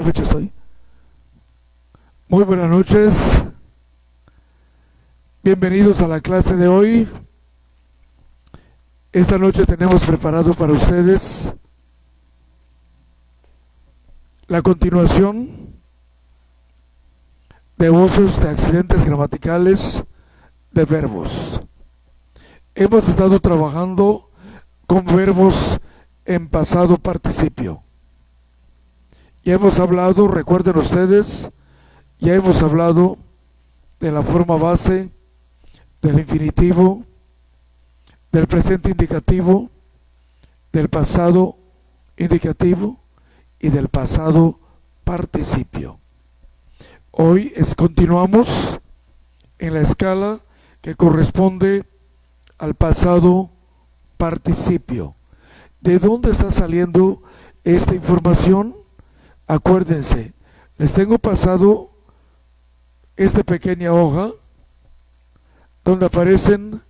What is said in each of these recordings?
fecha estoy? Muy buenas noches. Bienvenidos a la clase de hoy. Esta noche tenemos preparado para ustedes la continuación de usos de accidentes gramaticales de verbos. Hemos estado trabajando con verbos en pasado participio. Ya hemos hablado, recuerden ustedes, ya hemos hablado de la forma base, del infinitivo, del presente indicativo, del pasado indicativo y del pasado participio. Hoy continuamos en la escala que corresponde al pasado participio. ¿De dónde está saliendo esta información? Acuérdense, les tengo pasado esta pequeña hoja donde aparecen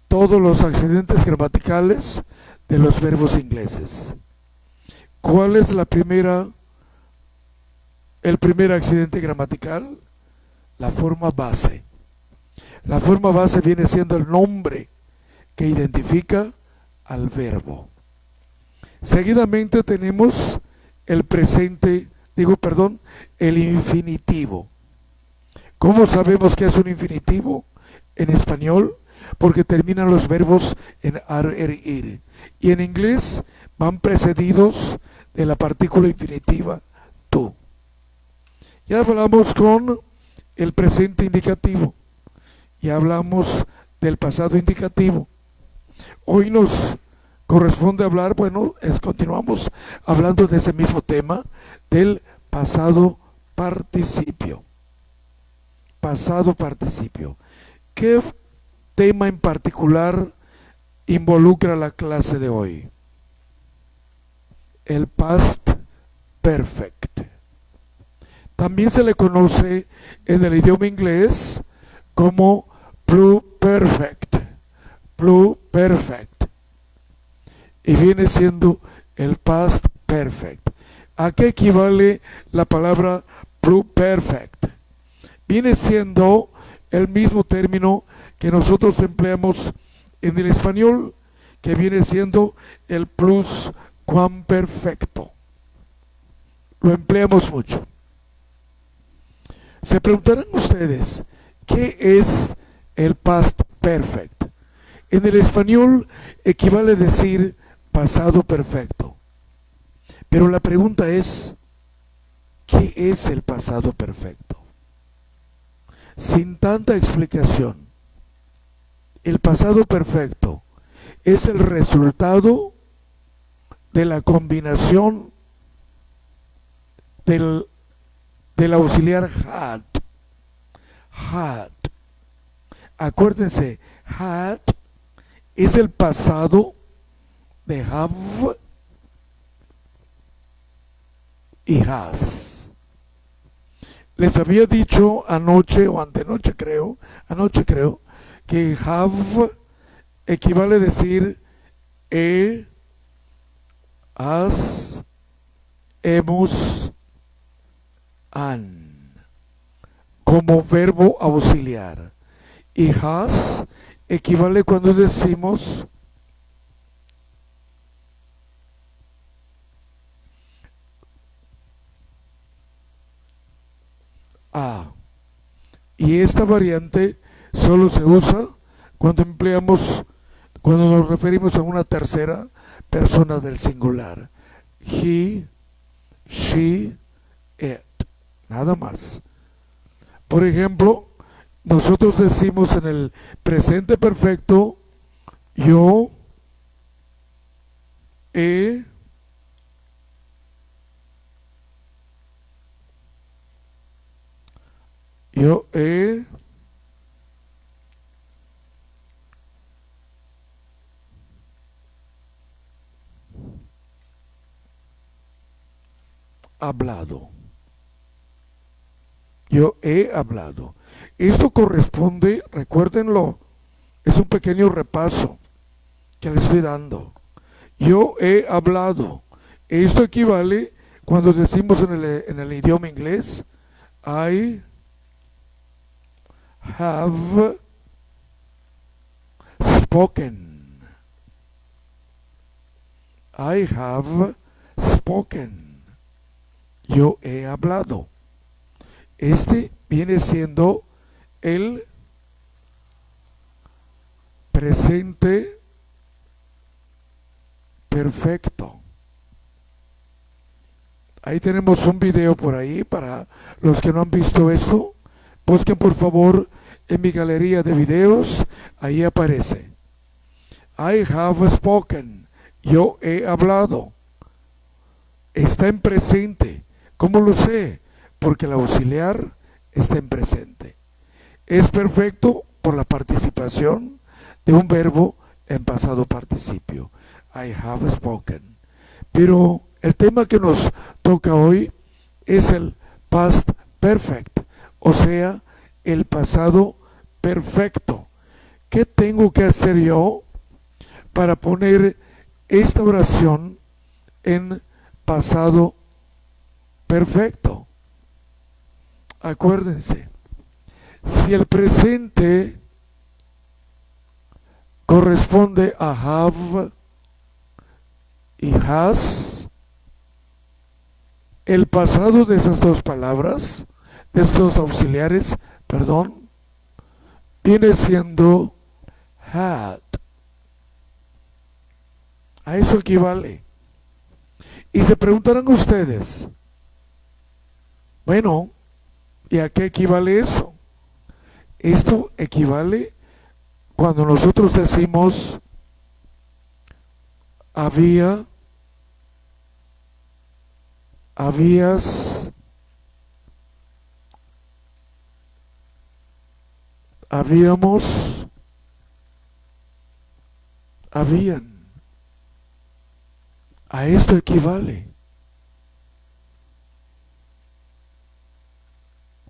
todos los accidentes gramaticales de los verbos ingleses. ¿Cuál es el primer accidente gramatical? La forma base. La forma base viene siendo el nombre que identifica al verbo. Seguidamente tenemos el infinitivo. ¿Cómo sabemos que es un infinitivo en español? Porque terminan los verbos en ar, er, ir. Y en inglés van precedidos de la partícula infinitiva to. Ya hablamos con el presente indicativo. Ya hablamos del pasado indicativo. Hoy nos corresponde hablar, continuamos hablando de ese mismo tema, del pasado participio. Pasado participio. ¿Qué tema en particular involucra la clase de hoy? El past perfect. También se le conoce en el idioma inglés como pluperfect. Pluperfect. Y viene siendo el past perfect. ¿A qué equivale la palabra pluperfect? Viene siendo el mismo término que nosotros empleamos en el español, que viene siendo el pluscuamperfecto. Lo empleamos mucho. Se preguntarán ustedes, ¿qué es el past perfect? En el español equivale a decir pasado perfecto. Pero la pregunta es, ¿qué es el pasado perfecto? Sin tanta explicación, el pasado perfecto es el resultado de la combinación del auxiliar had. Had. Acuérdense, had es el pasado de have y has. Les había dicho anoche o antenoche creo, que have equivale a decir has, hemos, han, como verbo auxiliar. Y has equivale cuando decimos a. Y esta variante solo se usa cuando nos referimos a una tercera persona del singular. He, she, it. Nada más. Por ejemplo, nosotros decimos en el presente perfecto, yo he hablado. Yo he hablado. Esto corresponde, recuérdenlo, es un pequeño repaso que les estoy dando. Yo he hablado. Esto equivale Cuando decimos en el idioma inglés, I have spoken. I have spoken. Yo he hablado. Este viene siendo el presente perfecto. Ahí tenemos un video por ahí para los que no han visto esto. Busquen por favor en mi galería de videos, ahí aparece. I have spoken. Yo he hablado. Está en presente. ¿Cómo lo sé? Porque el auxiliar está en presente. Es perfecto por la participación de un verbo en pasado participio. I have spoken. Pero el tema que nos toca hoy es el past perfect, o sea, el pasado perfecto. ¿Qué tengo que hacer yo para poner esta oración en pasado perfecto? Acuérdense, si el presente corresponde a have y has, el pasado de esas dos palabras, de esos dos auxiliares, perdón, viene siendo had. A eso equivale. Y se preguntarán ustedes, bueno, ¿y a qué equivale eso? Esto equivale cuando nosotros decimos había, habías, habíamos, habían. A esto equivale.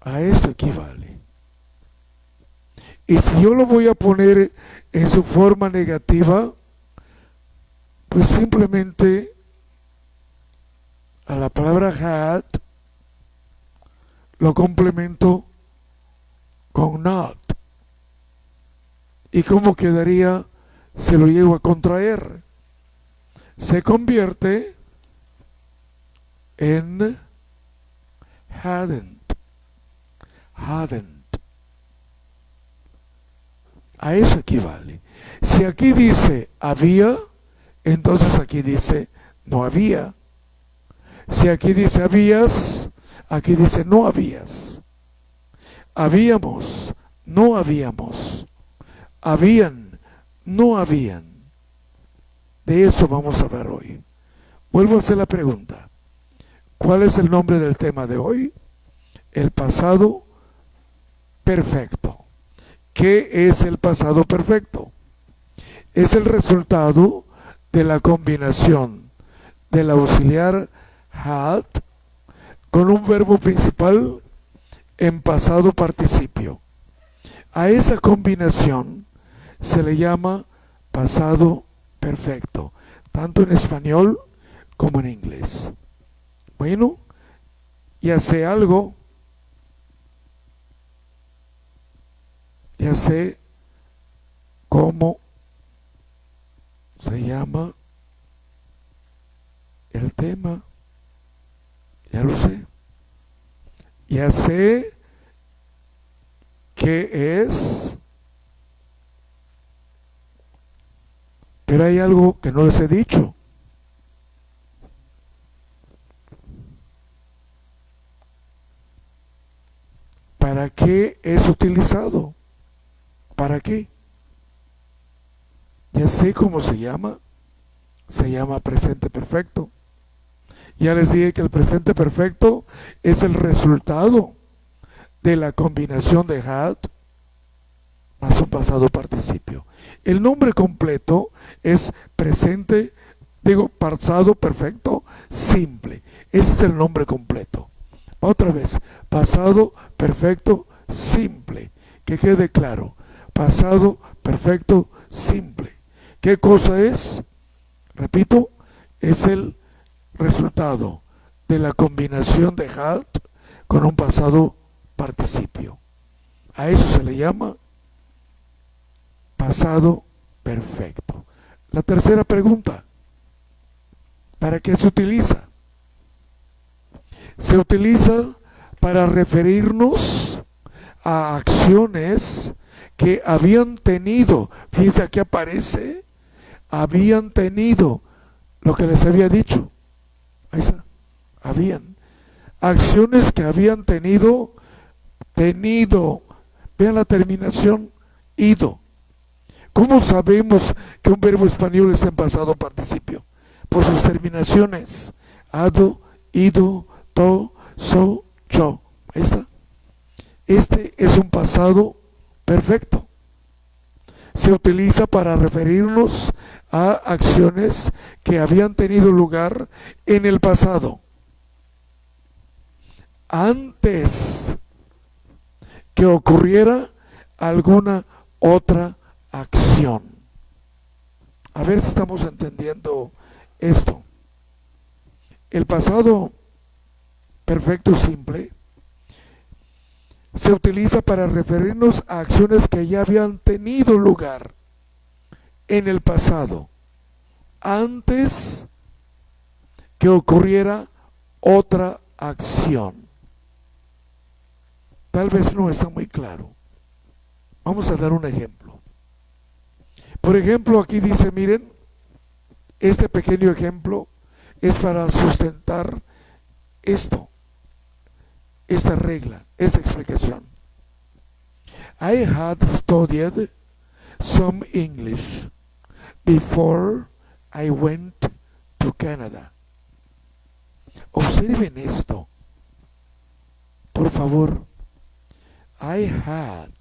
A esto equivale. Y si yo lo voy a poner en su forma negativa, pues simplemente a la palabra had lo complemento con not. ¿Y cómo quedaría si lo llevo a contraer? Se convierte en hadn't. Hadn't. A eso equivale. Si aquí dice había, entonces aquí dice no había. Si aquí dice habías, aquí dice no habías. Habíamos, no habíamos. Habían, no habían. De eso vamos a hablar hoy. Vuelvo a hacer la pregunta. ¿Cuál es el nombre del tema de hoy? El pasado perfecto. ¿Qué es el pasado perfecto? Es el resultado de la combinación del auxiliar had con un verbo principal en pasado participio. A esa combinación se le llama pasado perfecto, tanto en español como en inglés. Bueno, ya sé algo, ya sé cómo se llama el tema, ya lo sé, ya sé qué es, pero hay algo que no les he dicho. ¿Para qué es utilizado? ¿Para qué? Ya sé cómo se llama presente perfecto. Ya les dije que el presente perfecto es el resultado de la combinación de had más un pasado participio. El nombre completo es pasado perfecto simple. Ese es el nombre completo. Otra vez, pasado perfecto simple. Que quede claro. Pasado perfecto simple. ¿Qué cosa es? Repito, es el resultado de la combinación de had con un pasado participio. A eso se le llama pasado perfecto. La tercera pregunta, ¿para qué se utiliza? Se utiliza para referirnos a acciones que habían tenido, fíjense aquí aparece, habían tenido lo que les había dicho. Ahí está, habían. Acciones que habían tenido, vean la terminación, ido. ¿Cómo sabemos que un verbo español está en pasado participio? Por sus terminaciones, ado, ido, to, so, cho. Ahí está. Este es un pasado perfecto. Se utiliza para referirnos a acciones que habían tenido lugar en el pasado, antes que ocurriera alguna otra acción. A ver si estamos entendiendo esto. El pasado perfecto simple se utiliza para referirnos a acciones que ya habían tenido lugar en el pasado, antes que ocurriera otra acción. Tal vez no está muy claro. Vamos a dar un ejemplo. Por ejemplo, aquí dice, miren, este pequeño ejemplo es para sustentar esta regla, esta explicación. I had studied some English before I went to Canada. Observen esto, por favor. I had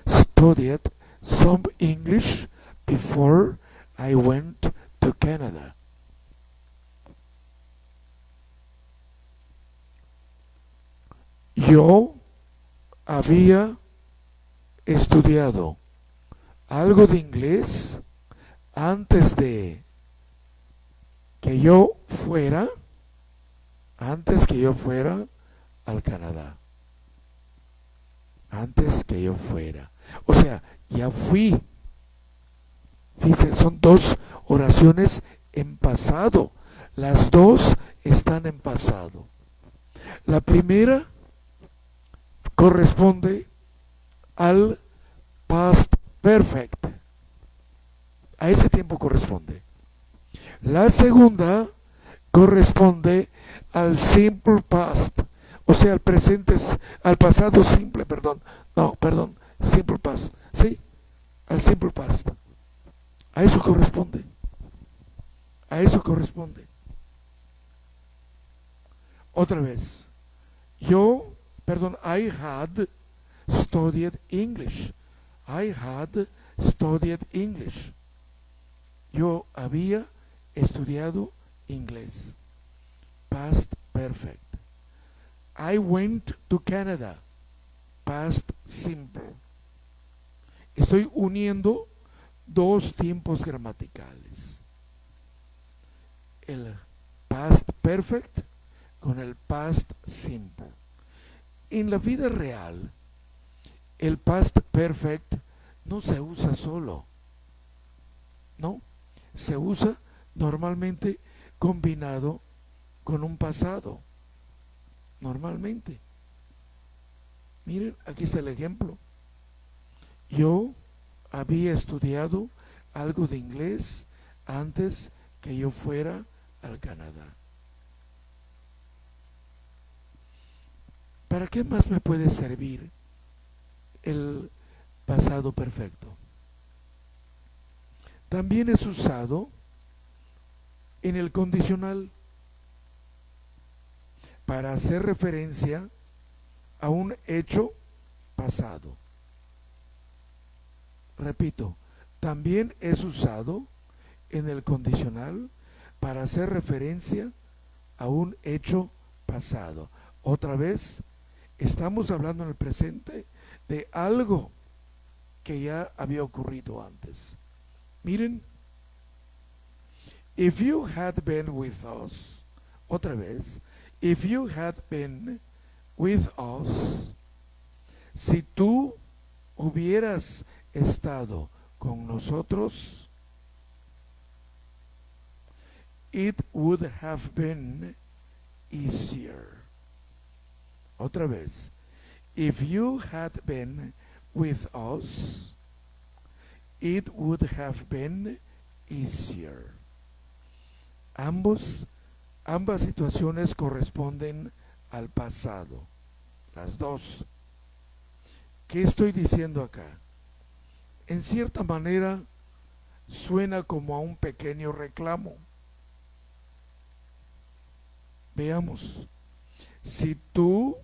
studied some English before I went to Canada. Yo había estudiado algo de inglés antes de que yo fuera al Canadá. Antes que yo fuera. O sea, ya fui. Fíjense, son dos oraciones en pasado. Las dos están en pasado. La primera corresponde al past perfect. A ese tiempo corresponde. La segunda corresponde al simple past, o sea, al presente, al pasado simple, simple past, ¿sí? Al simple past. A eso corresponde. A eso corresponde. Otra vez. I had studied English. I had studied English. Yo había estudiado inglés. Past perfect. I went to Canada. Past simple. Estoy uniendo dos tiempos gramaticales. El past perfect con el past simple. En la vida real, el past perfect no se usa solo. No, se usa normalmente combinado con un pasado. Normalmente. Miren, aquí está el ejemplo. Yo había estudiado algo de inglés antes que yo fuera al Canadá. ¿Para qué más me puede servir el pasado perfecto? También es usado en el condicional para hacer referencia a un hecho pasado. Repito, también es usado en el condicional para hacer referencia a un hecho pasado. Otra vez, estamos hablando en el presente de algo que ya había ocurrido antes. Miren, if you had been with us, otra vez, If you had been with us, si tú hubieras estado con nosotros, it would have been easier. Otra vez. If you had been with us, it would have been easier. Ambas situaciones corresponden al pasado. Las dos. ¿Qué estoy diciendo acá? En cierta manera suena como a un pequeño reclamo. Veamos. Si tú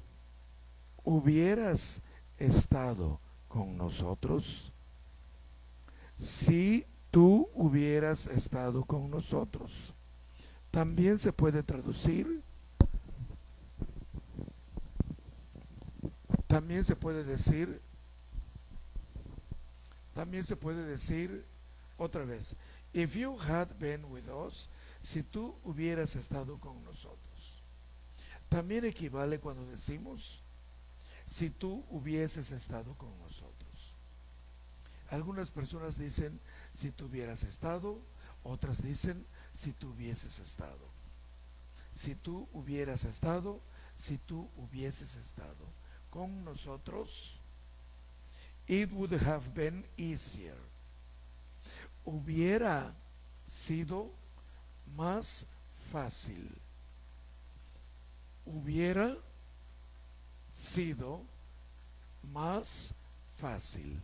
hubieras estado con nosotros, si tú hubieras estado con nosotros, también se puede traducir, también se puede decir otra vez, if you had been with us, si tú hubieras estado con nosotros. También equivale cuando decimos, si tú hubieses estado con nosotros. Algunas personas dicen, si tú hubieras estado, otras dicen, si tú hubieses estado. Si tú hubieras estado, si tú hubieses estado con nosotros, it would have been easier. Hubiera sido más fácil. Hubiera sido más fácil.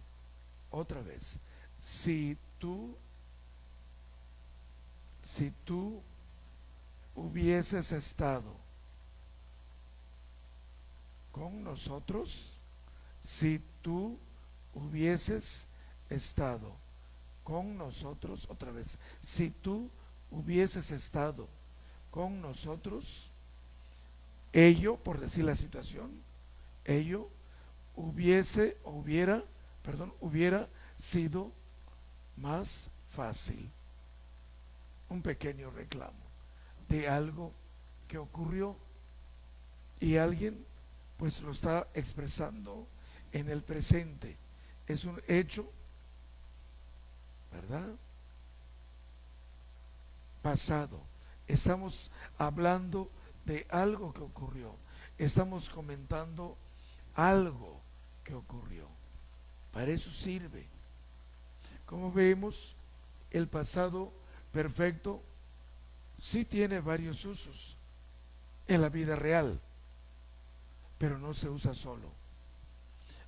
Otra vez, si tú hubieses estado con nosotros, si tú hubieses estado con nosotros, otra vez, si tú hubieses estado con nosotros, por decir la situación, hubiera sido más fácil. Un pequeño reclamo de algo que ocurrió y alguien pues lo está expresando en el presente. Es un hecho, ¿verdad? Pasado. Estamos hablando de algo que ocurrió. Estamos comentando algo que ocurrió. Para eso sirve. Como vemos, el pasado perfecto sí tiene varios usos en la vida real, pero no se usa solo.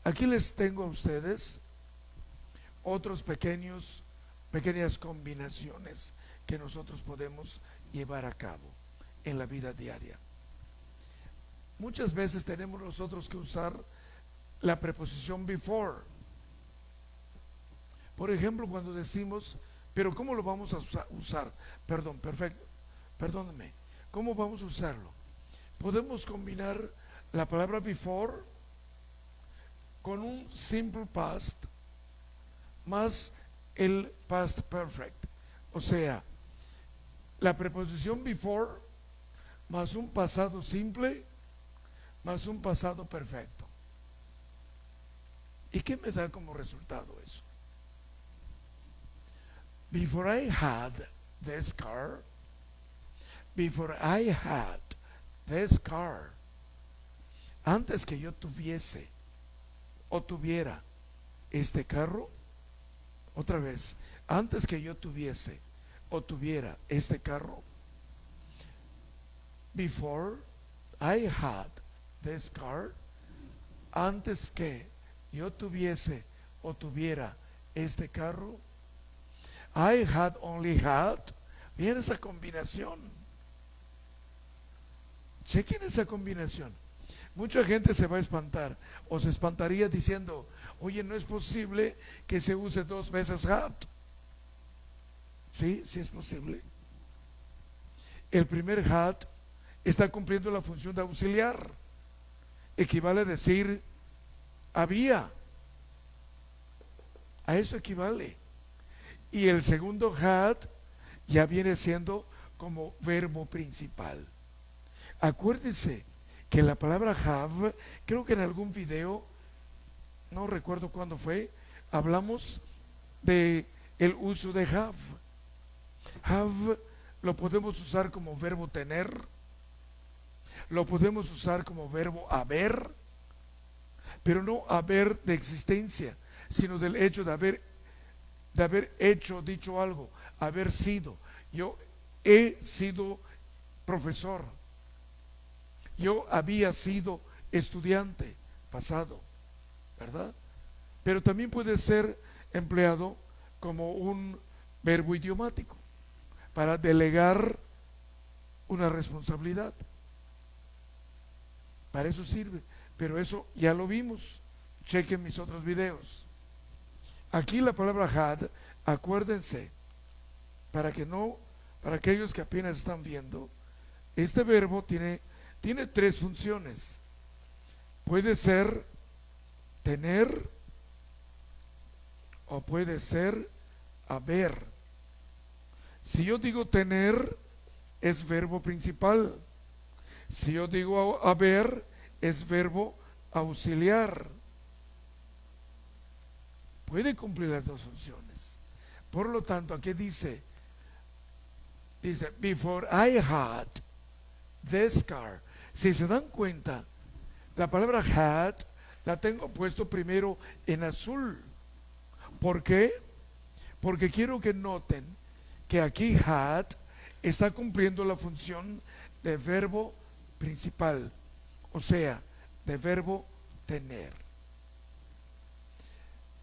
Aquí les tengo a ustedes otros pequeñas combinaciones que nosotros podemos llevar a cabo en la vida diaria. Muchas veces tenemos nosotros que usar la preposición before. Por ejemplo, cuando decimos, pero ¿cómo lo vamos a usar? Perdónenme. ¿Cómo vamos a usarlo? Podemos combinar la palabra before con un simple past más el past perfect. O sea, la preposición before más un pasado simple más un pasado perfecto. ¿Y qué me da como resultado eso? Before I had this car, antes que yo tuviese o tuviera este carro, otra vez, antes que yo tuviese o tuviera este carro, before I had this car, antes que yo tuviese o tuviera este carro, I had only had. Miren esa combinación. Chequen esa combinación. Mucha gente se va a espantar o se espantaría diciendo, oye, no es posible que se use dos veces had. Sí, sí es posible. El primer had está cumpliendo la función de auxiliar. Equivale a decir había. A eso equivale. Y el segundo had ya viene siendo como verbo principal. Acuérdense que la palabra have, creo que en algún video, no recuerdo cuándo fue, hablamos de el uso de have. Have lo podemos usar como verbo tener, lo podemos usar como verbo haber, pero no haber de existencia, sino del hecho de haber hecho, dicho algo, haber sido. Yo he sido profesor, yo había sido estudiante pasado, ¿verdad? Pero también puede ser empleado como un verbo idiomático para delegar una responsabilidad. Para eso sirve, pero eso ya lo vimos. Chequen mis otros videos. Aquí la palabra had, acuérdense, para aquellos que apenas están viendo, este verbo tiene tres funciones. Puede ser tener o puede ser haber. Si yo digo tener, es verbo principal. Si yo digo haber, es verbo auxiliar. Puede cumplir las dos funciones. Por lo tanto, aquí dice, before I had this car. Si se dan cuenta, la palabra had la tengo puesto primero en azul. ¿Por qué? Porque quiero que noten que aquí had está cumpliendo la función de verbo principal, o sea, de verbo tener.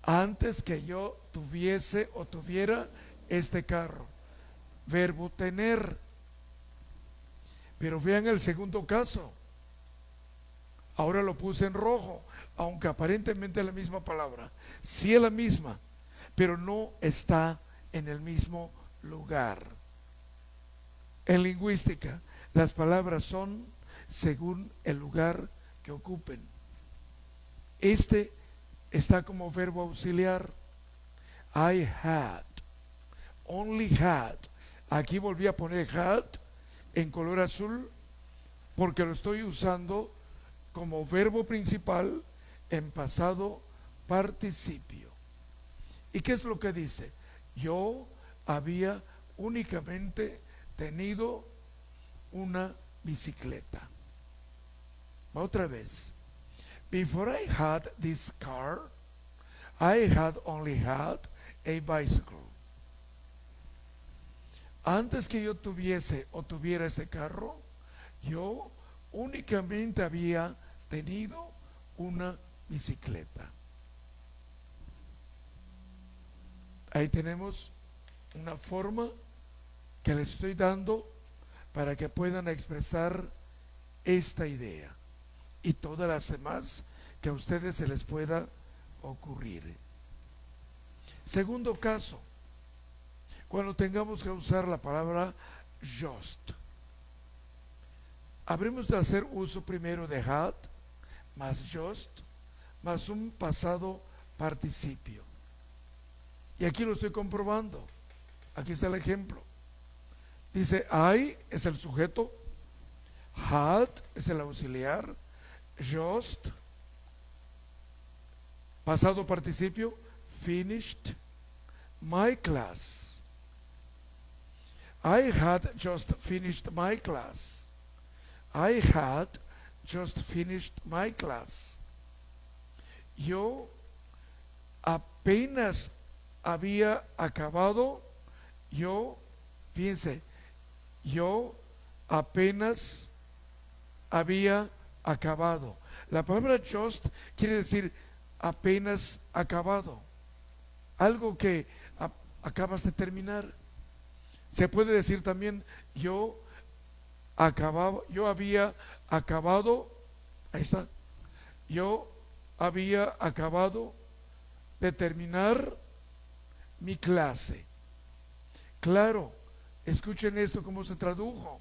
Antes que yo tuviese o tuviera este carro, verbo tener. Pero vean el segundo caso. Ahora lo puse en rojo, aunque aparentemente es la misma palabra. Sí es la misma, pero no está en el mismo lugar. En lingüística, las palabras son según el lugar que ocupen. Este está como verbo auxiliar. I had, only had. Aquí volví a poner had en color azul porque lo estoy usando como verbo principal en pasado participio. ¿Y qué es lo que dice? Yo había únicamente tenido una bicicleta. Otra vez. Before I had this car, I had only had a bicycle. Antes que yo tuviese o tuviera este carro, yo únicamente había tenido una bicicleta. Ahí tenemos una forma que les estoy dando para que puedan expresar esta idea y todas las demás que a ustedes se les pueda ocurrir. Segundo caso, cuando tengamos que usar la palabra just, habremos de hacer uso primero de had más just más un pasado participio. Y aquí lo estoy comprobando. Aquí está el ejemplo. Dice I es el sujeto, had es el auxiliar, just pasado participio, finished my class. I had just finished my class. I had just finished my class. Yo apenas había acabado. Fíjense, yo apenas había acabado. La palabra just quiere decir apenas acabado, algo que acabas de terminar. Se puede decir también yo había acabado, ahí está, yo había acabado de terminar mi clase. Claro, escuchen esto cómo se tradujo.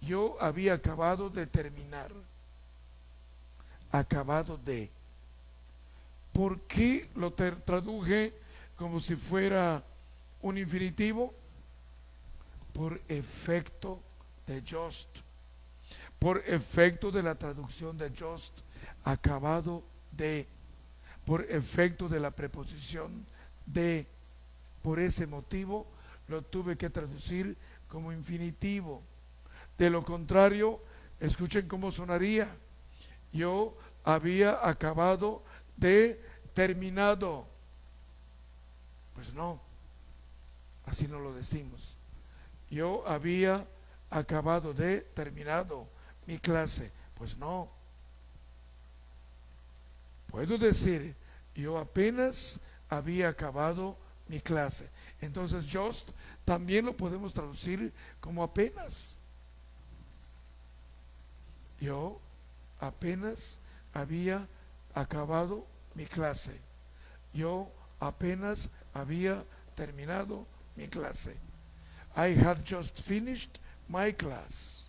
Yo había acabado de terminar. Acabado de. ¿Por qué lo traduje como si fuera un infinitivo? Por efecto de just. por efecto de la traducción de just, acabado de, por efecto de la preposición de. Por ese motivo lo tuve que traducir como infinitivo. De lo contrario, escuchen cómo sonaría: yo había acabado de terminado. Pues no, así no lo decimos. Yo había acabado de terminado mi clase. Pues no. Puedo decir, yo apenas había acabado mi clase. Entonces just también lo podemos traducir como apenas. Yo apenas había acabado mi clase. Yo apenas había terminado mi clase. I had just finished my class.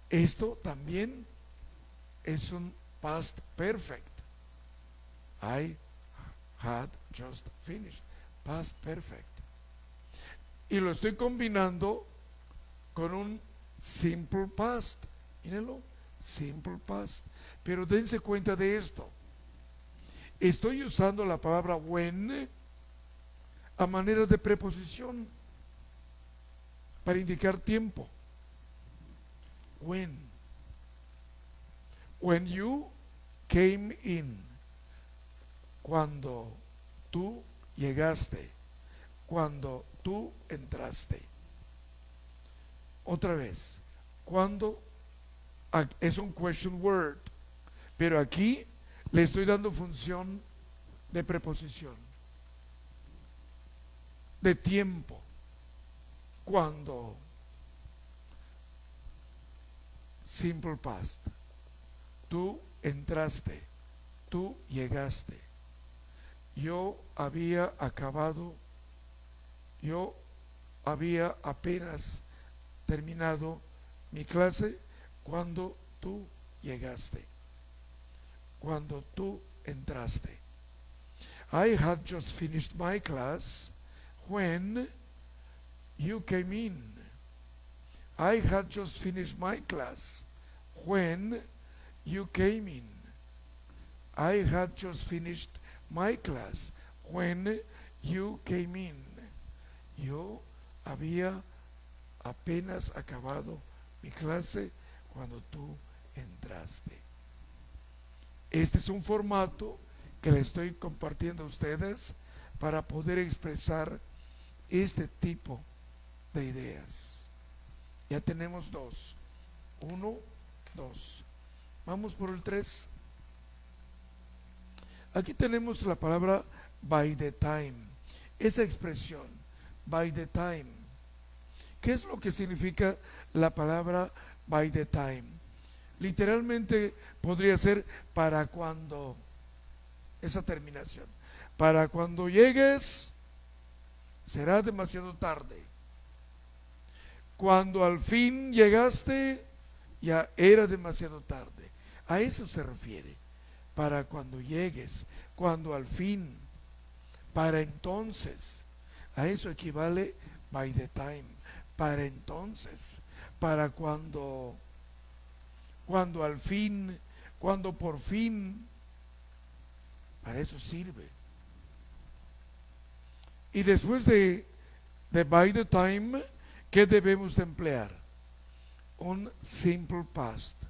Esto también es un past perfect. I had just finished. Past perfect. Y lo estoy combinando con un simple past. Mírenlo, simple past. Pero dense cuenta de esto. Estoy usando la palabra when a manera de preposición para indicar tiempo. When you came in, cuando tú llegaste, cuando tú entraste. Otra vez, cuando es un question word, pero aquí le estoy dando función de preposición, de tiempo. Cuando, simple past, tú entraste, tú llegaste, yo había acabado, yo había apenas terminado mi clase cuando tú llegaste, cuando tú entraste. I had just finished my class when you came in. I had just finished my class when you came in. I had just finished my class when you came in. Yo había apenas acabado mi clase cuando tú entraste. Este es un formato que le estoy compartiendo a ustedes para poder expresar este tipo de ideas. Ya tenemos dos. 1, 2. Vamos por el 3. Aquí tenemos la palabra by the time. Esa expresión, by the time. ¿Qué es lo que significa la palabra by the time? Literalmente podría ser para cuando. Esa terminación. Para cuando llegues, será demasiado tarde. Cuando al fin llegaste, ya era demasiado tarde. A eso se refiere. Para cuando llegues, cuando al fin, para entonces. A eso equivale by the time. Para entonces, para cuando al fin, cuando por fin. Para eso sirve. Y después de by the time, ¿qué debemos de emplear? Un simple past,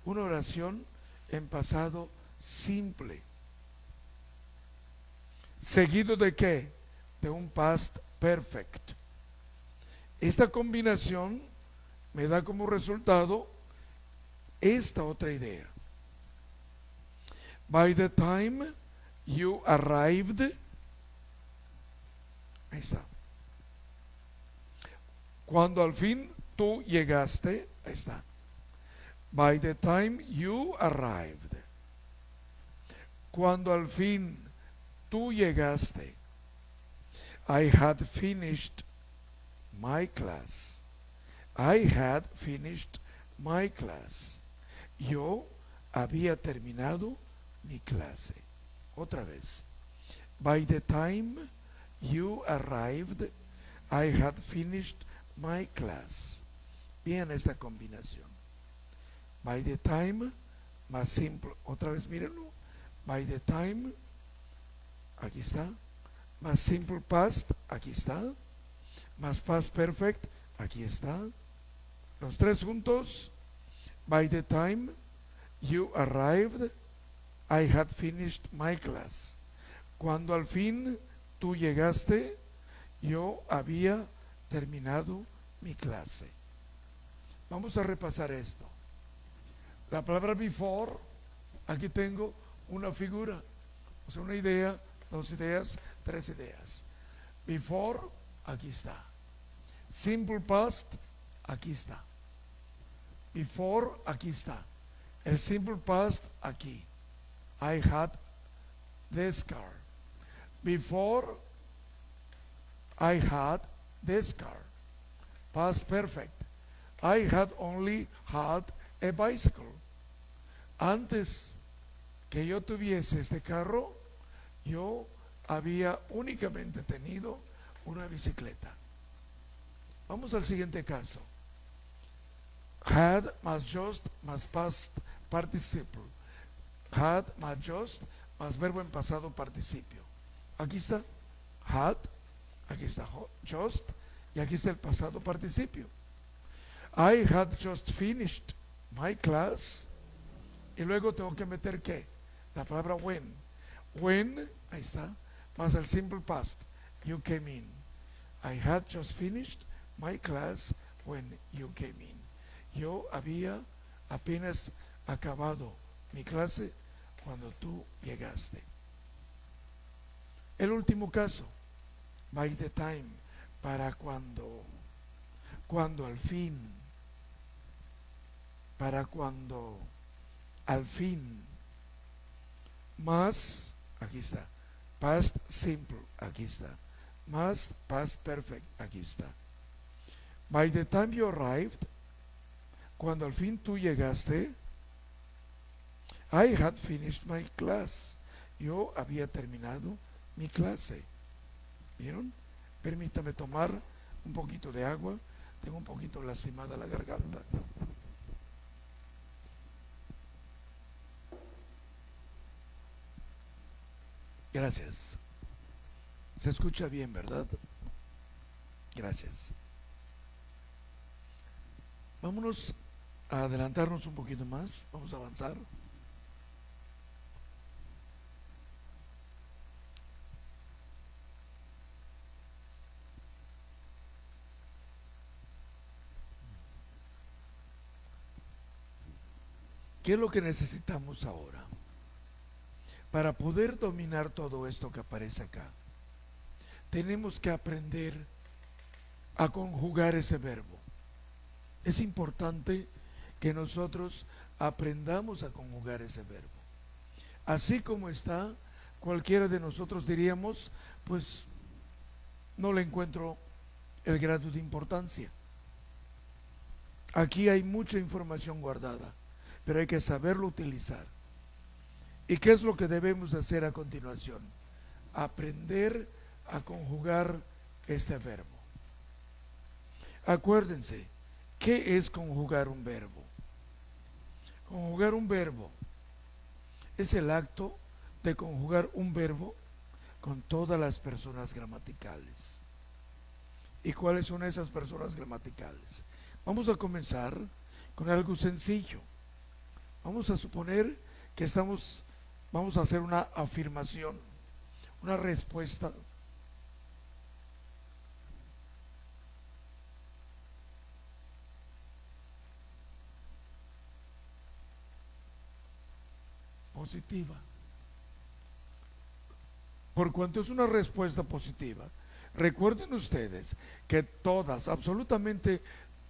una oración en pasado simple. ¿Seguido de qué? De un past perfect. Esta combinación me da como resultado esta otra idea. By the time you arrived, ahí está. Cuando al fin tú llegaste, ahí está. By the time you arrived. Cuando al fin tú llegaste. I had finished my class. I had finished my class. Yo había terminado mi clase. Otra vez. By the time you arrived, I had finished my class. Bien esta combinación. By the time, más simple. Otra vez mírenlo. By the time, aquí está. Más simple past, aquí está. Más past perfect, aquí está. Los tres juntos. By the time you arrived, I had finished my class. Cuando al fin tú llegaste, yo había terminado mi clase. Vamos a repasar esto. La palabra before, aquí tengo una figura, o sea, una idea, dos ideas, tres ideas. Before, aquí está. Simple past, aquí está. Before, aquí está. El simple past, aquí. I had this car. Before, I had this car. Past perfect. I had only had a bicycle. Antes que yo tuviese este carro, yo había únicamente tenido una bicicleta. Vamos al siguiente caso. Had más just más past participle. Had más just más verbo en pasado participio. Aquí está had, aquí está just y aquí está el pasado participio. I had just finished my class. Y luego tengo que meter ¿qué? La palabra when. When, ahí está, más el simple past. You came in. I had just finished my class when you came in. Yo había apenas acabado mi clase cuando tú llegaste. El último caso. By the time. Para cuando. Cuando al fin. Para cuando al fin. Más, aquí está. Past simple, aquí está. Más past perfect, aquí está. By the time you arrived, cuando al fin tú llegaste, I had finished my class. Yo había terminado mi clase. ¿Vieron? Permítame tomar un poquito de agua. Tengo un poquito lastimada la garganta. Gracias. Se escucha bien, ¿verdad? Gracias. Vámonos a adelantarnos un poquito más. Vamos a avanzar. ¿Qué es lo que necesitamos ahora? Para poder dominar todo esto que aparece acá, tenemos que aprender a conjugar ese verbo. Es importante que nosotros aprendamos a conjugar ese verbo. Así como está, cualquiera de nosotros diríamos, pues no le encuentro el grado de importancia. Aquí hay mucha información guardada, pero hay que saberlo utilizar. ¿Y qué es lo que debemos hacer a continuación? Aprender a conjugar este verbo. Acuérdense, ¿qué es conjugar un verbo? Conjugar un verbo es el acto de conjugar un verbo con todas las personas gramaticales. ¿Y cuáles son esas personas gramaticales? Vamos a comenzar con algo sencillo. Vamos a suponer que vamos a hacer una afirmación, una respuesta. Positiva. Por cuanto es una respuesta positiva, recuerden ustedes que todas, absolutamente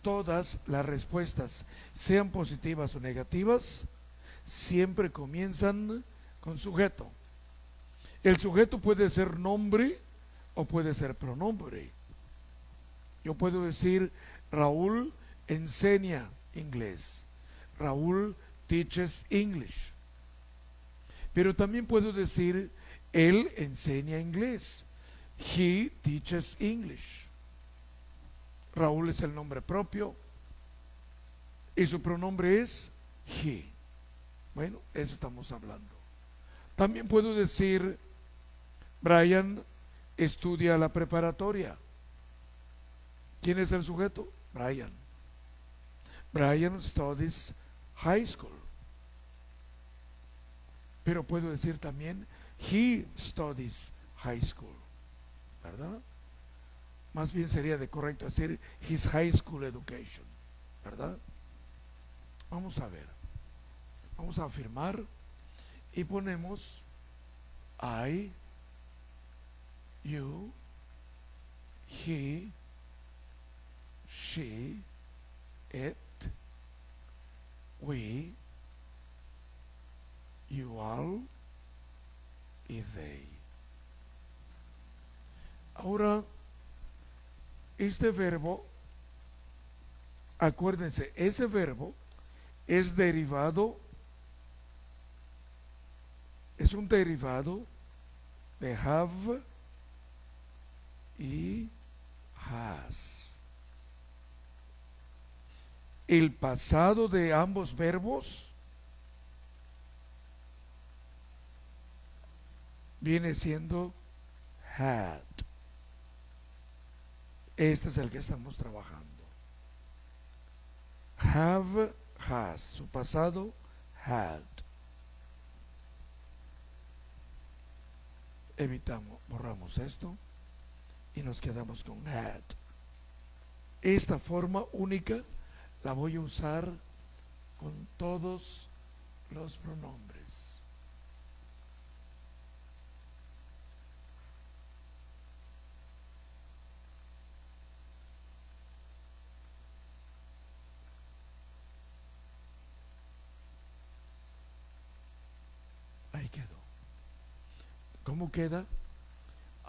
todas las respuestas, sean positivas o negativas, siempre comienzan con sujeto. El sujeto puede ser nombre o puede ser pronombre. Yo puedo decir, Raúl enseña inglés. Raúl teaches English. Pero también puedo decir, él enseña inglés. He teaches English. Raúl es el nombre propio. y su pronombre es he. Bueno, eso estamos hablando. También puedo decir, Brian estudia la preparatoria. ¿Quién es el sujeto? Brian. Brian studies high school. Pero puedo decir también, he studies high school, ¿verdad? Más bien sería de correcto decir his high school education, ¿verdad? Vamos a ver. Vamos a afirmar y ponemos I, you, he, she, it, we, you all y they. Ahora, este verbo, acuérdense, ese verbo es derivado, es un derivado de have y has. El pasado de ambos verbos viene siendo had. Este es el que estamos trabajando. Have, has. Su pasado, had. Evitamos, borramos esto y nos quedamos con had. Esta forma única la voy a usar con todos los pronombres. Ahí quedó. ¿Cómo queda?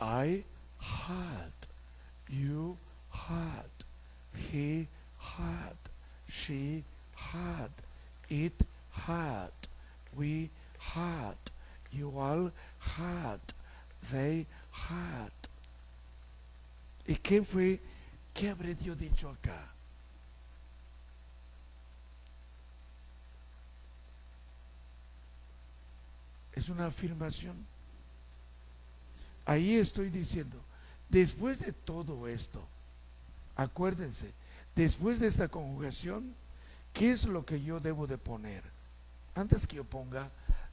I had, you had, he had, she had, it had, we had, you all had, they had. ¿Y qué fue? ¿Qué habré yo dicho acá? Es una afirmación. Ahí estoy diciendo, después de todo esto, acuérdense, después de esta conjugación, ¿qué es lo que yo debo de poner? Antes que yo ponga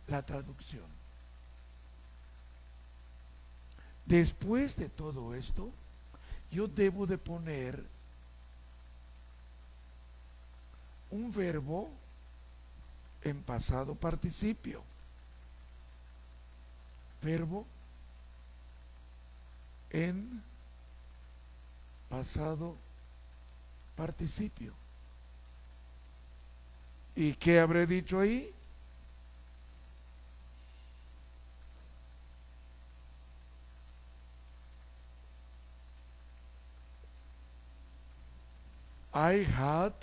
la traducción. Después de todo esto, yo debo de poner un verbo en pasado participio. Verbo en pasado participio. ¿Y qué habré dicho ahí? I had,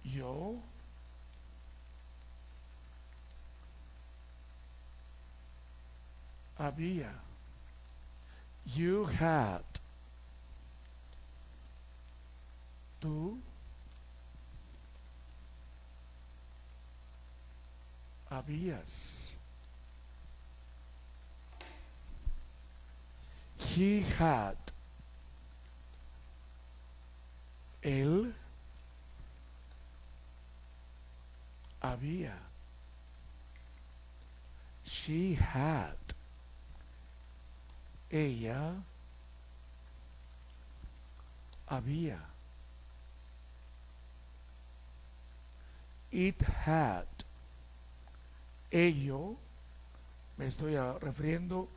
yo había, you had, tú habías, he had, él había, she had, ella había, it had, ello, me estoy refiriendo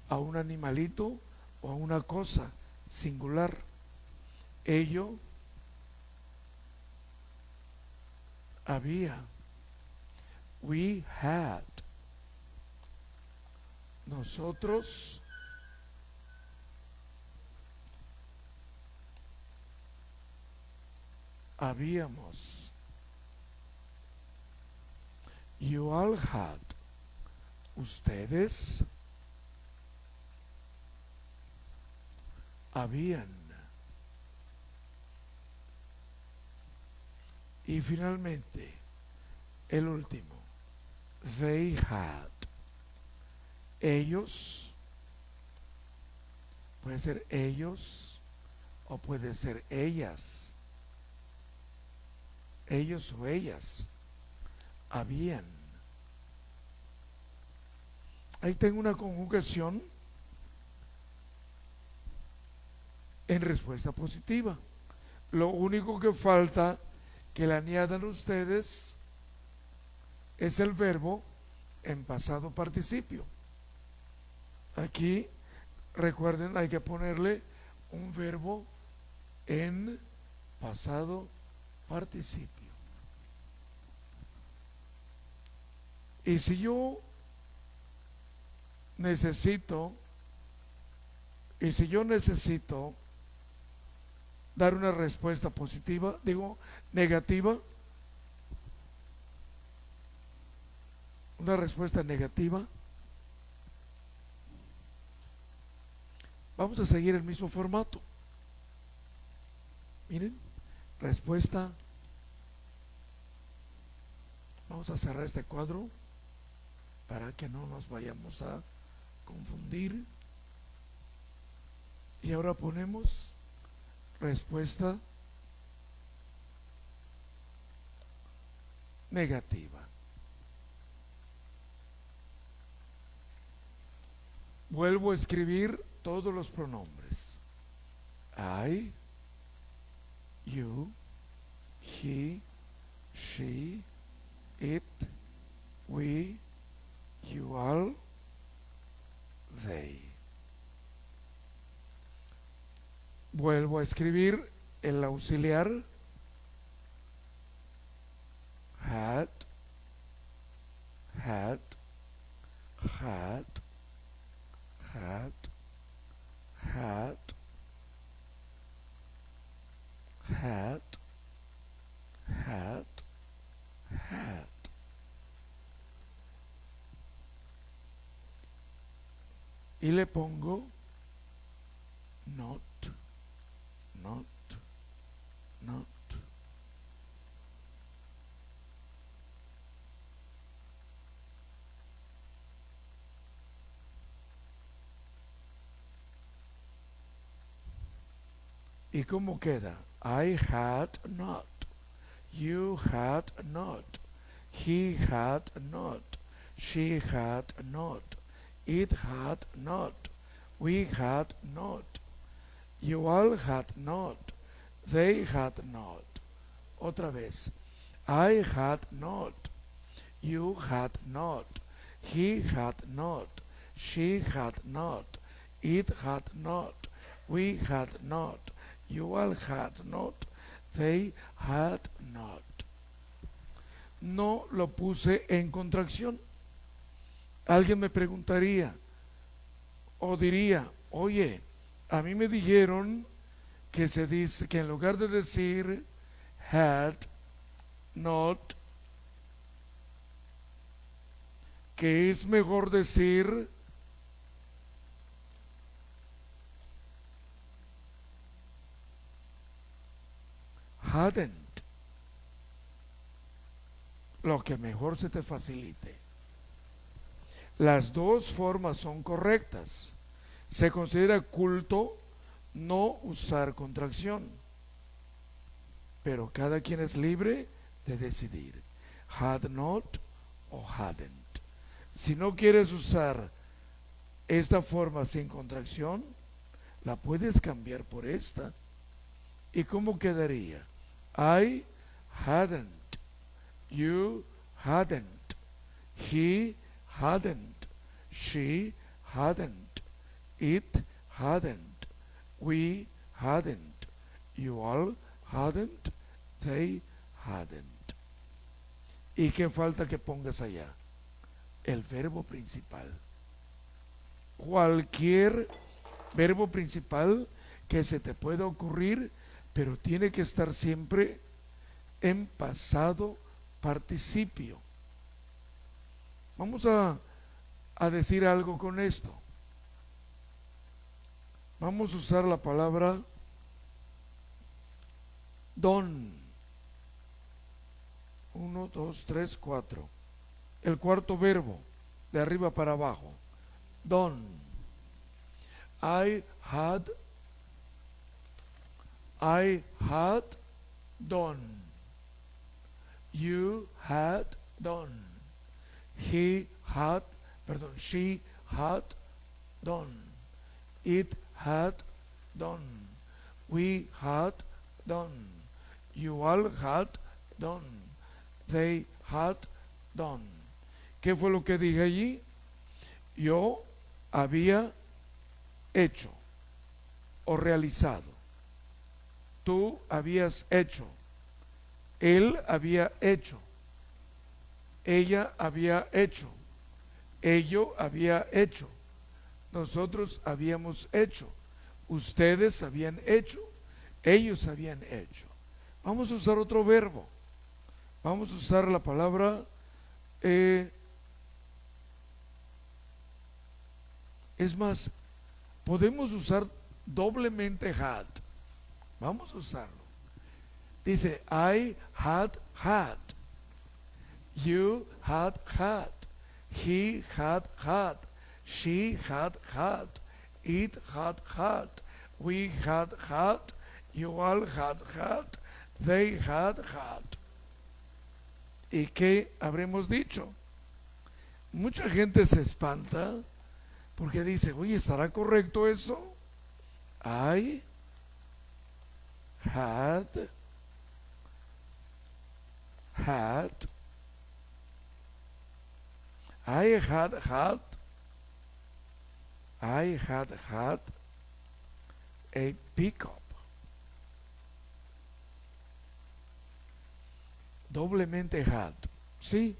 a un animalito o a una cosa singular. Ello había, we had, nosotros habíamos, you all had, ustedes habían, Y finalmente, el último, they had. Ellos, puede ser ellos o puede ser ellas. Ellos o ellas habían. Ahí tengo una conjugación en respuesta positiva. Lo único que falta que le añadan ustedes es el verbo en pasado participio. Aquí, recuerden, hay que ponerle un verbo en pasado participio. Y si yo necesito dar una respuesta positiva, digo negativa, una respuesta negativa, vamos a seguir el mismo formato. Miren, respuesta. Vamos a cerrar este cuadro para que no nos vayamos a confundir. Y ahora ponemos respuesta negativa. Vuelvo a escribir todos los pronombres. I, you, he, she, it, we, you all, they. Vuelvo a escribir el auxiliar had, had, had, had, had, had, had, had. Y le pongo not, not, not. ¿Y cómo queda? I had not, you had not, he had not, she had not, it had not, we had not, you all had not, they had not. Otra vez. I had not, you had not, he had not, she had not, it had not, we had not, you all had not, they had not. No lo puse en contracción. Alguien me preguntaría o diría, oye, a mí me dijeron que se dice que en lugar de decir had not, que es mejor decir hadn't, lo que mejor se te facilite. Las dos formas son correctas. Se considera culto no usar contracción, pero cada quien es libre de decidir had not o hadn't. Si no quieres usar esta forma sin contracción, la puedes cambiar por esta. ¿Y cómo quedaría? I hadn't, you hadn't, he hadn't, she hadn't, it hadn't, we hadn't, you all hadn't, they hadn't. ¿Y qué falta que pongas allá? El verbo principal. Cualquier verbo principal que se te pueda ocurrir, pero tiene que estar siempre en pasado participio. Vamos a decir algo con esto. Vamos a usar la palabra don. Uno, dos, tres, cuatro. El cuarto verbo, de arriba para abajo. Done. I had done. You had done. He had, perdón, she had done. It had done. We had done. You all had done. They had done. ¿Qué fue lo que dije allí? Yo había hecho o realizado. Tú habías hecho. Él había hecho. Ella había hecho. Ello había hecho. Nosotros habíamos hecho. Ustedes habían hecho. Ellos habían hecho. Vamos a usar otro verbo. Vamos a usar la palabra es más, podemos usar doblemente had. Vamos a usarlo. Dice, I had had. You had had. He had had. She had had. It had had. We had had. You all had had. They had had. ¿Y qué habremos dicho? Mucha gente se espanta porque dice, oye, ¿estará correcto eso? I had I had a pickup. Doblemente had, sí,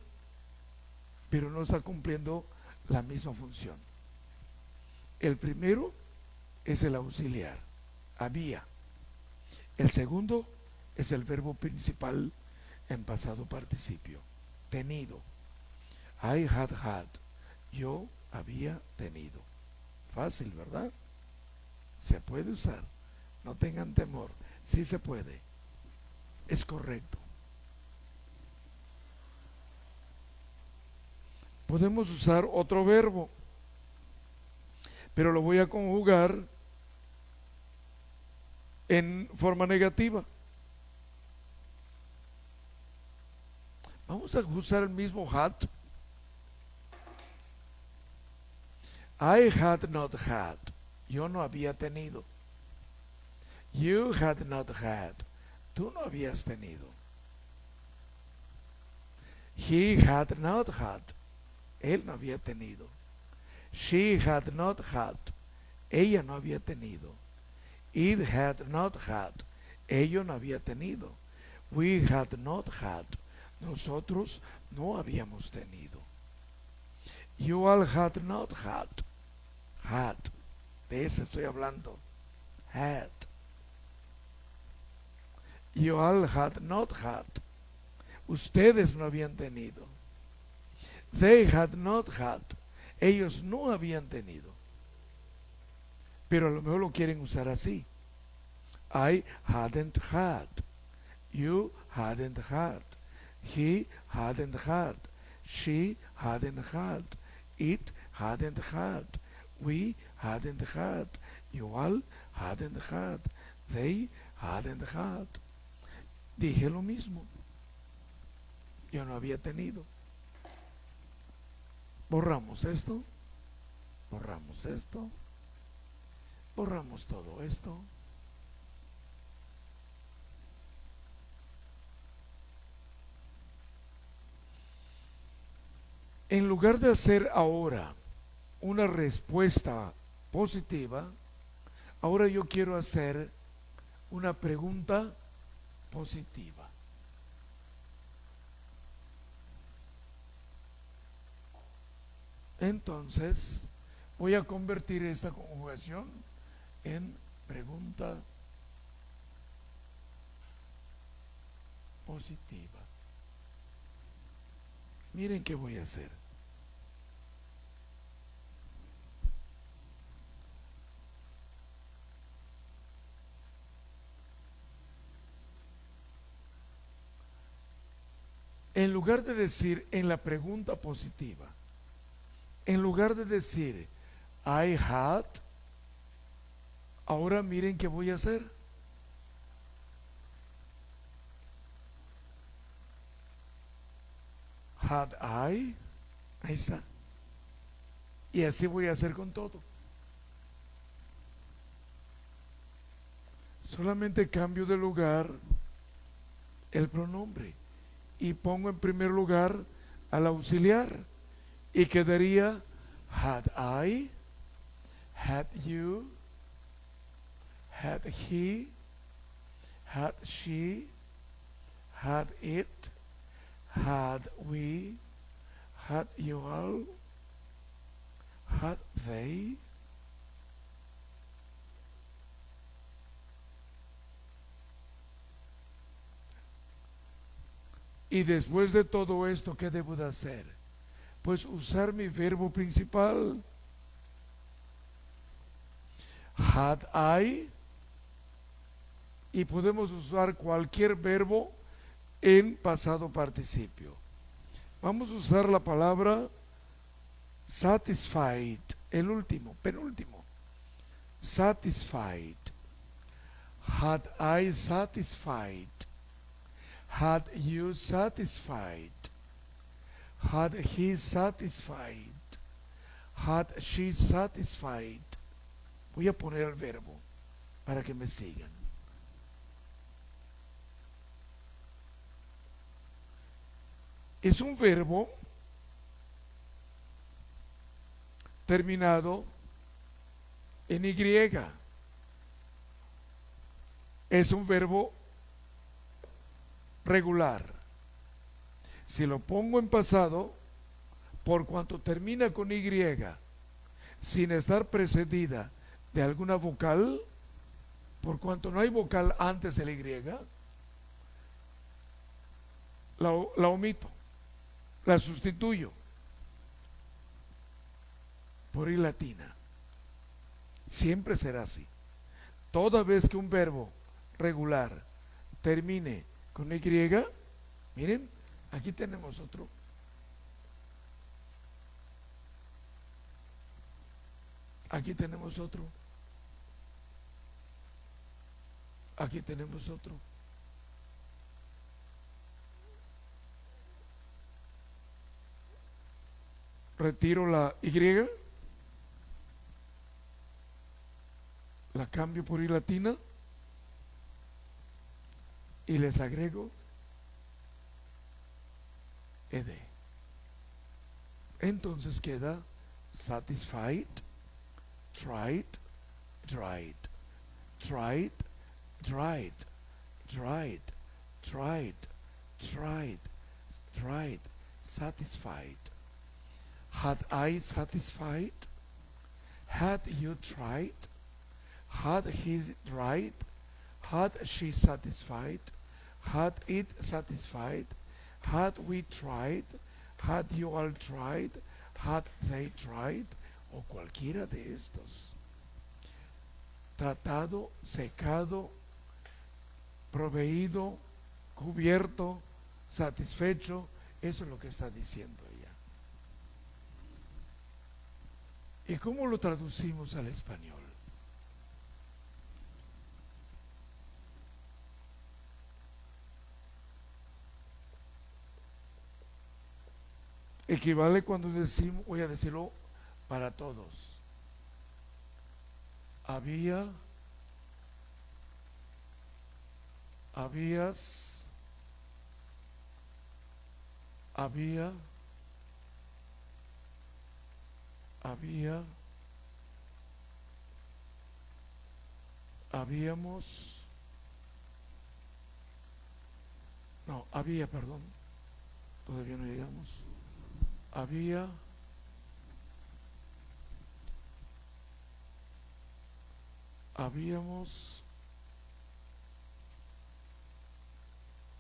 pero no está cumpliendo la misma función. El primero es el auxiliar, había. El segundo es el verbo principal en pasado participio, tenido. I had had, yo había tenido. Fácil, ¿verdad? Se puede usar, no tengan temor, sí se puede, es correcto. Podemos usar otro verbo, pero lo voy a conjugar en forma negativa. Vamos a usar el mismo had. I had not had. Yo no había tenido. You had not had. Tú no habías tenido. He had not had. Él no había tenido. She had not had. Ella no había tenido. It had not had. Ello no había tenido. We had not had. Nosotros no habíamos tenido. You all had not had. Had. De eso estoy hablando. Had. You all had not had. Ustedes no habían tenido. They had not had. Ellos no habían tenido. Pero a lo mejor lo quieren usar así. I hadn't had. You hadn't had. He hadn't had. She hadn't had. It hadn't had. We hadn't had. You all hadn't had. They hadn't had. Dije lo mismo. Yo no había tenido. Borramos esto. Borramos esto. Borramos todo esto. En lugar de hacer ahora una respuesta positiva, ahora yo quiero hacer una pregunta positiva. Entonces, voy a convertir esta conjugación en pregunta positiva. Miren qué voy a hacer. En lugar de decir en la pregunta positiva, en lugar de decir I had, ahora miren qué voy a hacer. Had I, ahí está. Y así voy a hacer con todo. Solamente cambio de lugar el pronombre y pongo en primer lugar al auxiliar y quedaría had I, had you, had he, had she, had it, had we, had you all, had they. Y después de todo esto, ¿qué debo de hacer? Pues usar mi verbo principal. Had I. Y podemos usar cualquier verbo en pasado participio. Vamos a usar la palabra satisfied, el último, penúltimo. Satisfied. Had I satisfied? Had you satisfied? Had he satisfied? Had she satisfied? Voy a poner el verbo para que me sigan. Es un verbo terminado en Y. Es un verbo regular. Si lo pongo en pasado, por cuanto termina con Y, sin estar precedida de alguna vocal, por cuanto no hay vocal antes del Y, la omito, la sustituyo por I latina. Siempre será así. Toda vez que un verbo regular termine con Y, miren, aquí tenemos otro. Aquí tenemos otro. Aquí tenemos otro. Retiro la Y, la cambio por I latina y les agrego ed. Entonces queda satisfied, tried, dried, tried, dried, dried, tried, tried, dried, satisfied. Had I satisfied? Had you tried? Had he tried? Had she satisfied? Had it satisfied? Had we tried? Had you all tried? Had they tried? O cualquiera de estos. Tratado, secado, proveído, cubierto, satisfecho. Eso es lo que está diciendo ella. ¿Y cómo lo traducimos al español? Equivale cuando decimos, voy a decirlo para todos. Habías, había, habíamos, no, había, perdón, todavía no llegamos. Habíamos,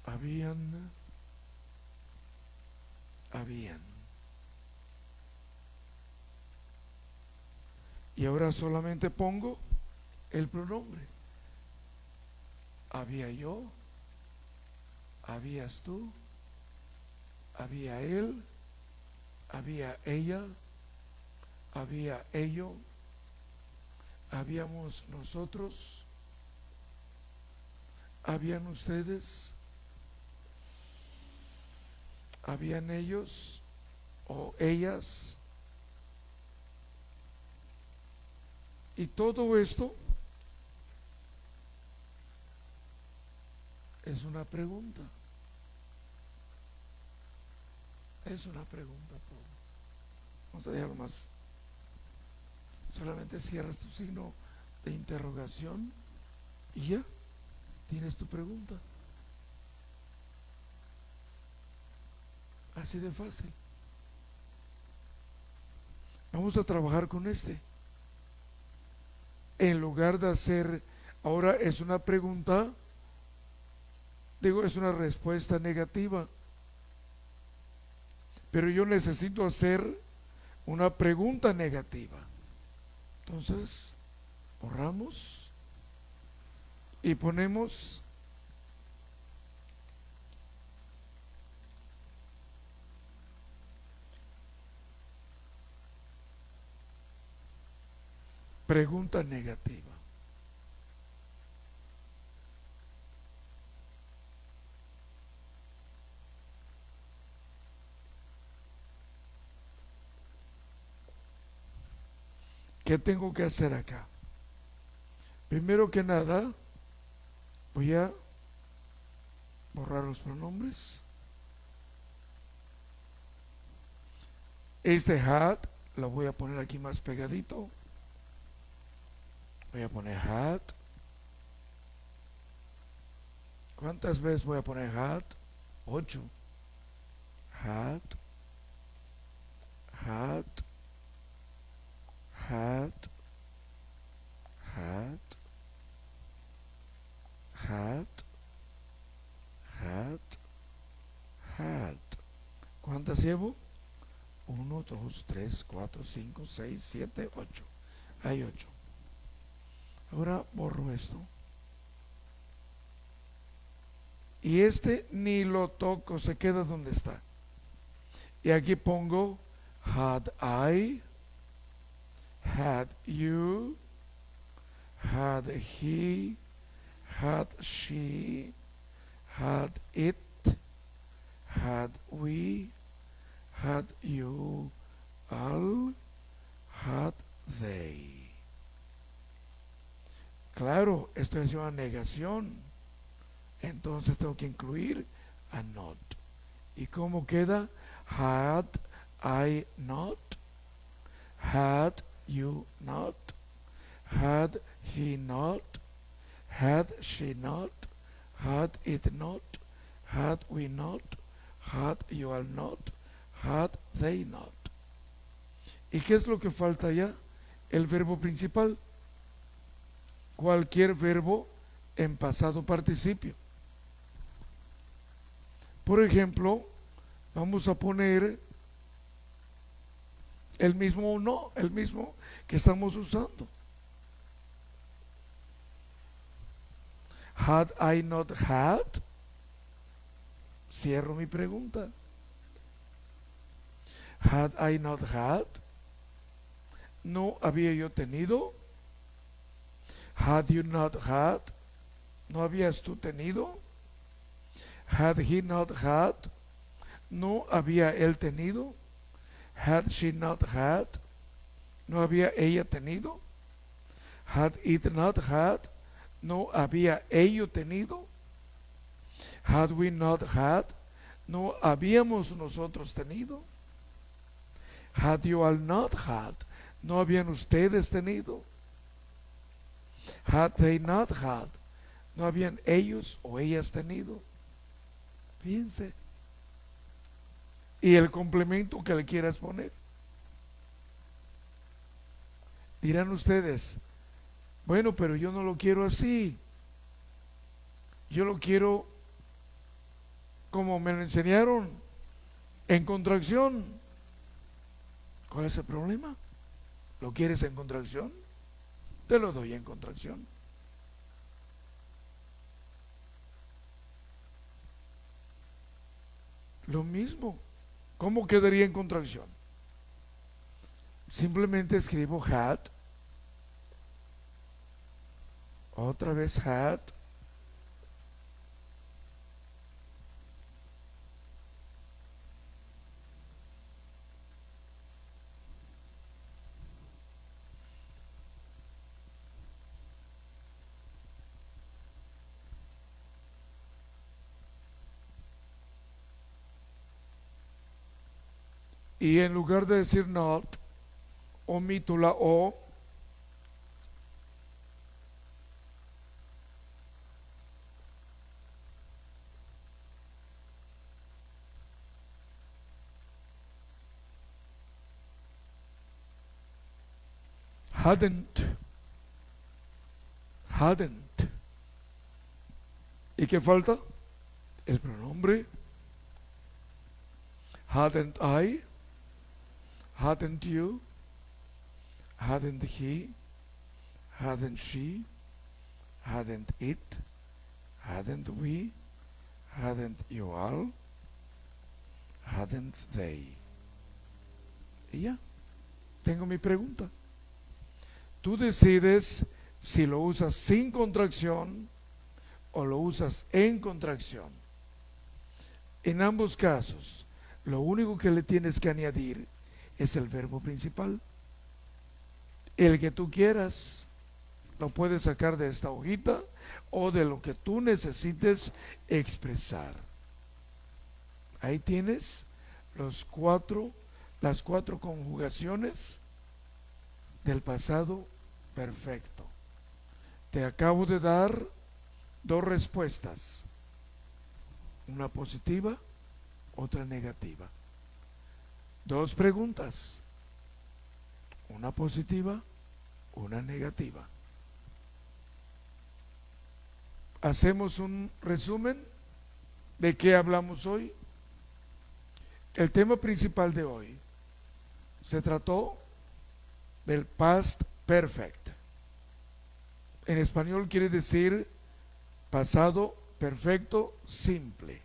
habían. Y ahora solamente pongo el pronombre. Había yo, habías tú, había él, había ella, había ello, habíamos nosotros, habían ustedes, habían ellos o ellas. Y todo esto es una pregunta. Es una pregunta todo. Vamos a dejarlo más. Solamente cierras tu signo de interrogación y ya tienes tu pregunta. Así de fácil. Vamos a trabajar con este. En lugar de hacer, ahora es una pregunta, digo, es una respuesta negativa. Pero yo necesito hacer una pregunta negativa. Entonces, borramos y ponemos pregunta negativa. ¿Qué tengo que hacer acá? Primero que nada, voy a borrar los pronombres. Este had lo voy a poner aquí más pegadito. Voy a poner had. ¿Cuántas veces voy a poner had? 8. Had. Had. Had. Had. Had. Had. Had. ¿Cuántas llevo? 1, 2, 3, 4, 5, 6, 7, 8. Hay 8. Ahora borro esto. Y este ni lo toco, se queda donde está. Y aquí pongo had I, had you, had he, had she, had it, had we, had you, all, had they. Claro, esto es una negación. Entonces tengo que incluir a not. ¿Y cómo queda? Had I not? Had you not? Had he not? Had she not? Had it not? Had we not? Had you all not? Had they not? ¿Y qué es lo que falta ya? El verbo principal. Cualquier verbo en pasado participio. Por ejemplo, vamos a poner el mismo no, el mismo que estamos usando. Had I not had? Cierro mi pregunta. Had I not had? ¿No había yo tenido? Had you not had? ¿No habías tú tenido? Had he not had? ¿No había él tenido? Had she not had? ¿No había ella tenido? Had it not had? ¿No había ello tenido? Had we not had? ¿No habíamos nosotros tenido? Had you all not had? ¿No habían ustedes tenido? Had they not had? ¿No habían ellos o ellas tenido? Fíjense. Y el complemento que le quieras poner. Dirán ustedes, bueno, pero yo no lo quiero así. Yo lo quiero como me lo enseñaron, en contracción. ¿Cuál es el problema? ¿Lo quieres en contracción? Te lo doy en contracción. Lo mismo. ¿Cómo quedaría en contracción? Simplemente escribo had, otra vez had, y en lugar de decir not, omito la o, hadn't, hadn't. ¿Y qué falta? El pronombre. Hadn't I, hadn't you, hadn't he, hadn't she, hadn't it, hadn't we, hadn't you all, hadn't they. Y ya, tengo mi pregunta. Tú decides si lo usas sin contracción o lo usas en contracción. En ambos casos, lo único que le tienes que añadir es el verbo principal. El que tú quieras, lo puedes sacar de esta hojita o de lo que tú necesites expresar. Ahí tienes las cuatro conjugaciones del pasado perfecto. Te acabo de dar dos respuestas, una positiva, otra negativa. Dos preguntas, una positiva, una negativa. Hacemos un resumen de qué hablamos hoy. El tema principal de hoy se trató del past perfect. En español quiere decir pasado perfecto simple.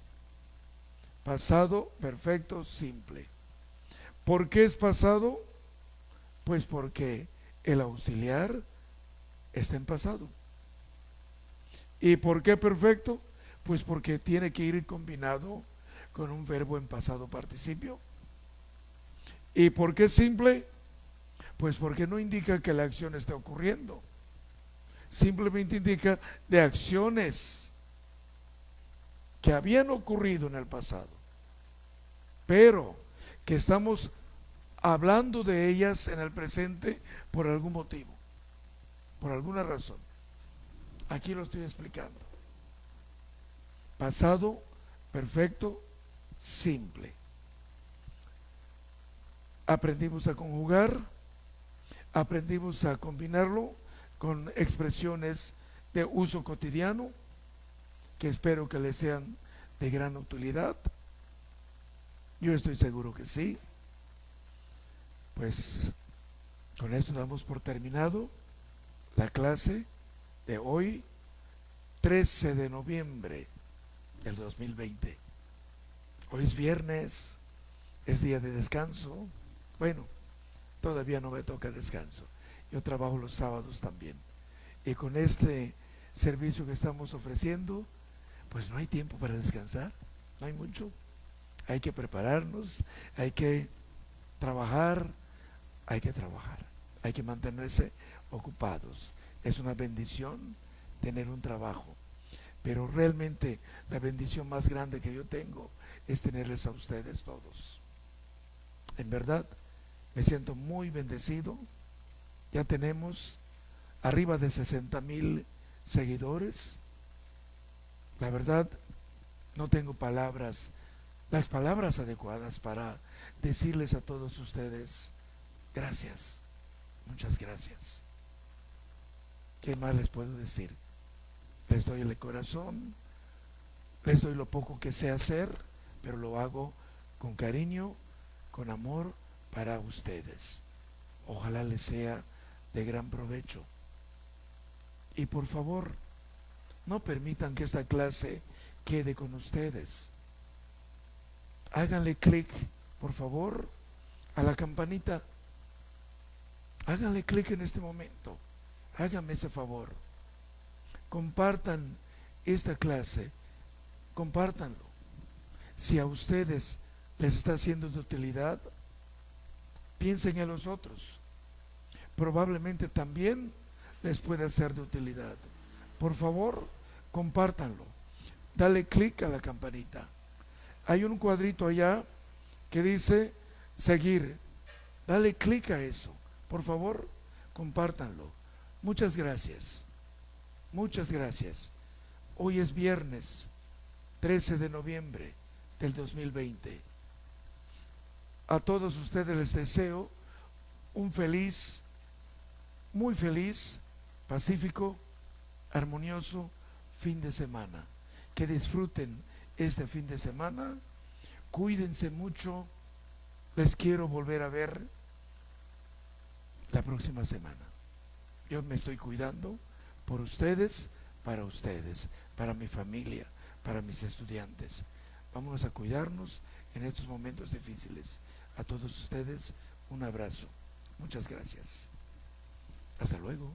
Pasado perfecto simple. ¿Por qué es pasado? Pues porque el auxiliar está en pasado. ¿Y por qué perfecto? Pues porque tiene que ir combinado con un verbo en pasado participio. ¿Y por qué simple? Pues porque no indica que la acción esté ocurriendo. Simplemente indica de acciones que habían ocurrido en el pasado, pero que estamos hablando de ellas en el presente por algún motivo, por alguna razón. Aquí lo estoy explicando. Pasado perfecto simple. Aprendimos a conjugar, aprendimos a combinarlo con expresiones de uso cotidiano que espero que les sean de gran utilidad. Yo estoy seguro que sí. Pues con esto damos por terminado la clase de hoy, 13 de noviembre del 2020. Hoy es viernes, es día de descanso. Bueno, todavía no me toca descanso. Yo trabajo los sábados también. Y con este servicio que estamos ofreciendo, pues no hay tiempo para descansar, no hay mucho. Hay que prepararnos, hay que trabajar, hay que mantenerse ocupados. Es una bendición tener un trabajo, pero realmente la bendición más grande que yo tengo es tenerles a ustedes todos. En verdad, me siento muy bendecido. Ya tenemos arriba de 60,000 seguidores. La verdad, no tengo las palabras adecuadas para decirles a todos ustedes gracias, muchas gracias. ¿Qué más les puedo decir? Les doy el corazón, les doy lo poco que sé hacer, pero lo hago con cariño, con amor para ustedes. Ojalá les sea de gran provecho. Y por favor, no permitan que esta clase quede con ustedes. háganle clic, por favor, a la campanita. Háganle clic en este momento. Háganme ese favor. Compartan esta clase. Compártanlo. Si a ustedes les está siendo de utilidad, piensen en los otros. Probablemente también les puede ser de utilidad. Por favor, compártanlo. Dale clic a la campanita. Hay un cuadrito allá que dice seguir. Dale clic a eso. Por favor, compártanlo. Muchas gracias. Muchas gracias. Hoy es viernes 13 de noviembre del 2020. A todos ustedes les deseo un feliz, muy feliz, pacífico, armonioso fin de semana. Que disfruten este fin de semana. Cuídense mucho. Les quiero volver a ver la próxima semana. Yo me estoy cuidando por ustedes, para mi familia, para mis estudiantes. Vámonos a cuidarnos en estos momentos difíciles. A todos ustedes un abrazo. Muchas gracias. Hasta luego.